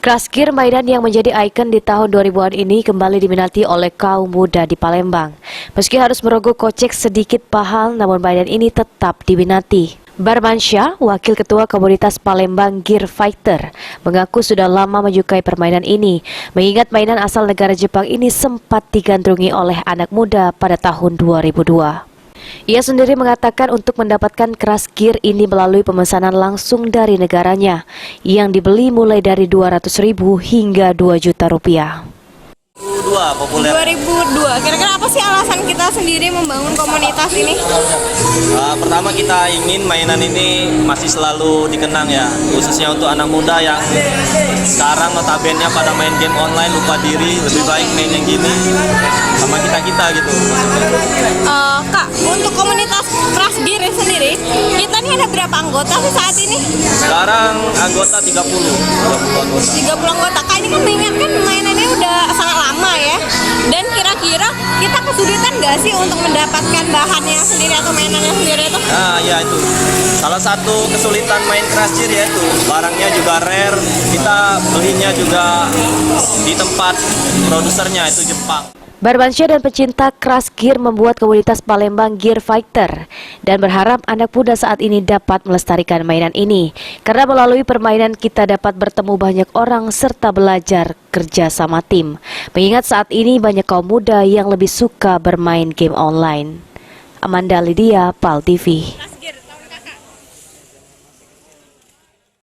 Crash Gear, mainan yang menjadi ikon di tahun 2000-an ini kembali diminati oleh kaum muda di Palembang. Meski harus merogoh kocek sedikit mahal, namun mainan ini tetap diminati. Barmansyah, wakil ketua komunitas Palembang Gear Fighter, mengaku sudah lama menyukai permainan ini, mengingat mainan asal negara Jepang ini sempat digandrungi oleh anak muda pada tahun 2002. Ia sendiri mengatakan untuk mendapatkan Crash Gear ini melalui pemesanan langsung dari negaranya, yang dibeli mulai dari 200.000 hingga 2 juta rupiah. 2002. Kira-kira apa sih alasan kita sendiri membangun komunitas ini? Pertama, kita ingin mainan ini masih selalu dikenang ya, khususnya untuk anak muda yang sekarang notabene pada main game online lupa diri, lebih baik main yang gini sama kita gitu. Kak, untuk komunitas Crash Gear sendiri, kita ini ada berapa anggota sih saat ini? Sekarang anggota 30 anggota. 30 anggota. Kak, ini kan mainannya udah sangat lama ya. Dan kira-kira kita kesulitan nggak sih untuk mendapatkan bahannya sendiri atau mainannya sendiri itu? Nah, ya itu. Salah satu kesulitan main Crash Gear ya itu. Barangnya juga rare, kita belinya juga di tempat produsernya itu Jepang. Barmansyah dan pecinta Crash Gear membuat komunitas Palembang Gear Fighter dan berharap anak muda saat ini dapat melestarikan mainan ini, karena melalui permainan kita dapat bertemu banyak orang serta belajar kerja sama tim, mengingat saat ini banyak kaum muda yang lebih suka bermain game online. Amanda Lydia, PAL TV.